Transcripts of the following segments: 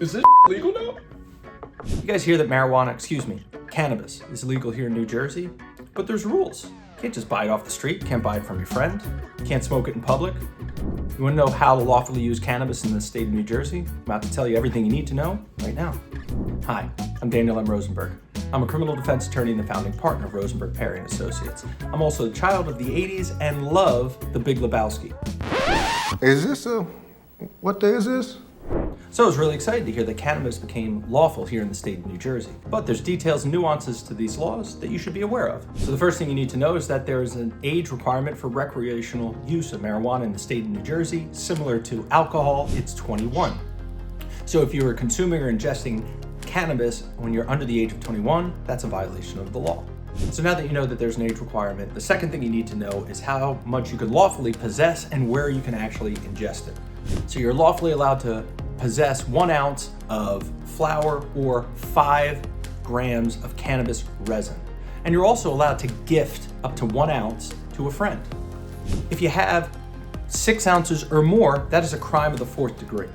Is this legal now? You guys hear that cannabis is legal here in New Jersey, but there's rules. You can't just buy it off the street, can't buy it from your friend, you can't smoke it in public. You wanna know how to lawfully use cannabis in the state of New Jersey? I'm about to tell you everything you need to know right now. Hi, I'm Daniel M. Rosenberg. I'm a criminal defense attorney and the founding partner of Rosenberg, Perry & Associates. I'm also a child of the 80s and love The Big Lebowski. What day is this? So I was really excited to hear that cannabis became lawful here in the state of New Jersey. But there's details and nuances to these laws that you should be aware of. So the first thing you need to know is that there is an age requirement for recreational use of marijuana in the state of New Jersey. Similar to alcohol, it's 21. So if you are consuming or ingesting cannabis when you're under the age of 21, that's a violation of the law. So now that you know that there's an age requirement, the second thing you need to know is how much you can lawfully possess and where you can actually ingest it. So you're lawfully allowed to possess 1 ounce of flower or 5 grams of cannabis resin. And you're also allowed to gift up to 1 ounce to a friend. If you have 6 ounces or more, that is a crime of the 4th degree.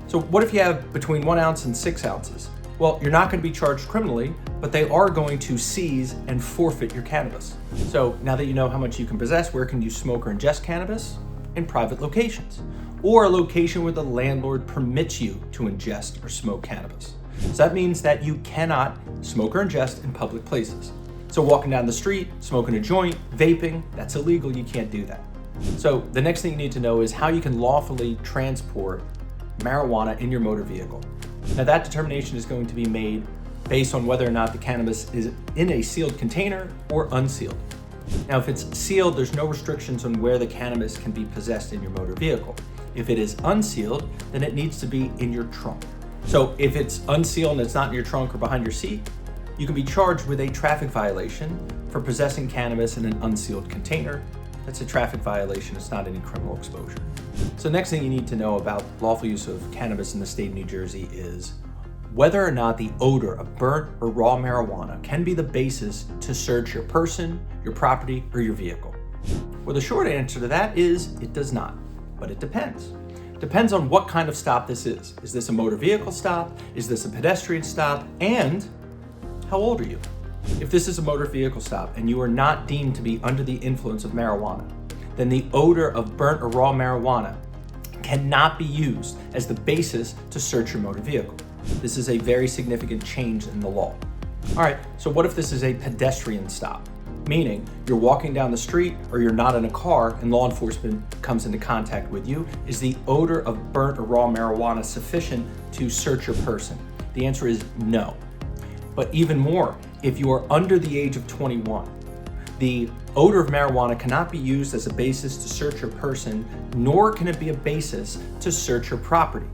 So what if you have between 1 ounce and 6 ounces? Well, you're not going to be charged criminally, but they are going to seize and forfeit your cannabis. So now that you know how much you can possess, where can you smoke or ingest cannabis? In private locations, or a location where the landlord permits you to ingest or smoke cannabis. So that means that you cannot smoke or ingest in public places. So walking down the street, smoking a joint, vaping, that's illegal, you can't do that. So the next thing you need to know is how you can lawfully transport marijuana in your motor vehicle. Now that determination is going to be made based on whether or not the cannabis is in a sealed container or unsealed. Now if it's sealed, there's no restrictions on where the cannabis can be possessed in your motor vehicle. If it is unsealed, then it needs to be in your trunk. So if it's unsealed and it's not in your trunk or behind your seat, you can be charged with a traffic violation for possessing cannabis in an unsealed container. That's a traffic violation, it's not any criminal exposure. So next thing you need to know about lawful use of cannabis in the state of New Jersey is whether or not the odor of burnt or raw marijuana can be the basis to search your person, your property, or your vehicle. Well, the short answer to that is it does not, but it depends. Depends on what kind of stop this is. Is this a motor vehicle stop? Is this a pedestrian stop? And how old are you? If this is a motor vehicle stop and you are not deemed to be under the influence of marijuana, then the odor of burnt or raw marijuana cannot be used as the basis to search your motor vehicle. This is a very significant change in the law. All right, so what if this is a pedestrian stop? Meaning you're walking down the street or you're not in a car and law enforcement comes into contact with you. Is the odor of burnt or raw marijuana sufficient to search your person? The answer is no. But even more, if you are under the age of 21, the odor of marijuana cannot be used as a basis to search your person, nor can it be a basis to search your property.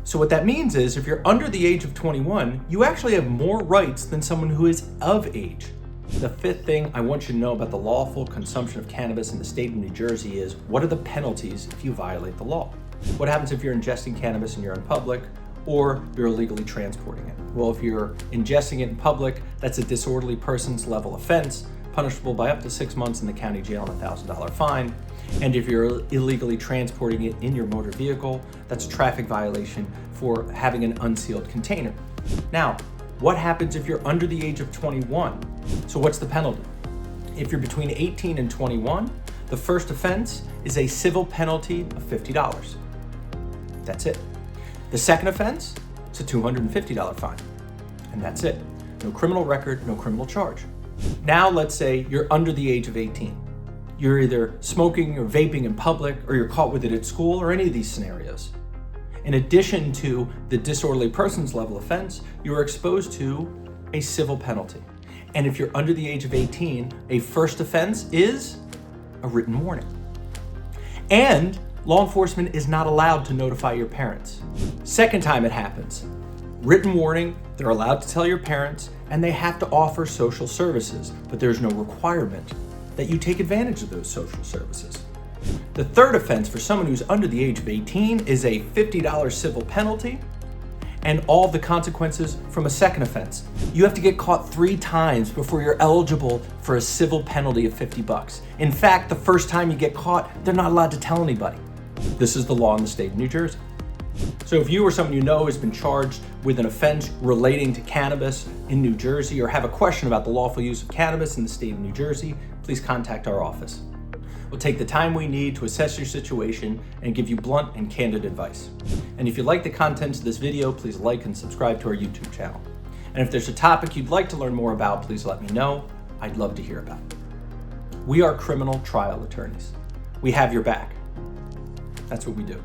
So what that means is if you're under the age of 21, you actually have more rights than someone who is of age. The fifth thing I want you to know about the lawful consumption of cannabis in the state of New Jersey is what are the penalties if you violate the law? What happens if you're ingesting cannabis and you're in public or you're illegally transporting it? Well, if you're ingesting it in public, that's a disorderly persons level offense, punishable by up to 6 months in the county jail and a $1,000 fine. And if you're illegally transporting it in your motor vehicle, that's a traffic violation for having an unsealed container. Now, what happens if you're under the age of 21? So what's the penalty? If you're between 18 and 21, the first offense is a civil penalty of $50. That's it. The second offense, it's a $250 fine. And that's it. No criminal record, no criminal charge. Now let's say you're under the age of 18. You're either smoking or vaping in public, or you're caught with it at school, or any of these scenarios. In addition to the disorderly persons level offense, you are exposed to a civil penalty. And if you're under the age of 18, a first offense is a written warning. And law enforcement is not allowed to notify your parents. Second time it happens, written warning, they're allowed to tell your parents, and they have to offer social services, but there's no requirement that you take advantage of those social services. The third offense for someone who's under the age of 18 is a $50 civil penalty and all the consequences from a second offense. You have to get caught 3 times before you're eligible for a civil penalty of $50. In fact, the first time you get caught, they're not allowed to tell anybody. This is the law in the state of New Jersey. So if you or someone you know has been charged with an offense relating to cannabis in New Jersey, or have a question about the lawful use of cannabis in the state of New Jersey, please contact our office. We'll take the time we need to assess your situation and give you blunt and candid advice. And if you like the contents of this video, please like and subscribe to our YouTube channel. And if there's a topic you'd like to learn more about, please let me know. I'd love to hear about it. We are criminal trial attorneys. We have your back. That's what we do.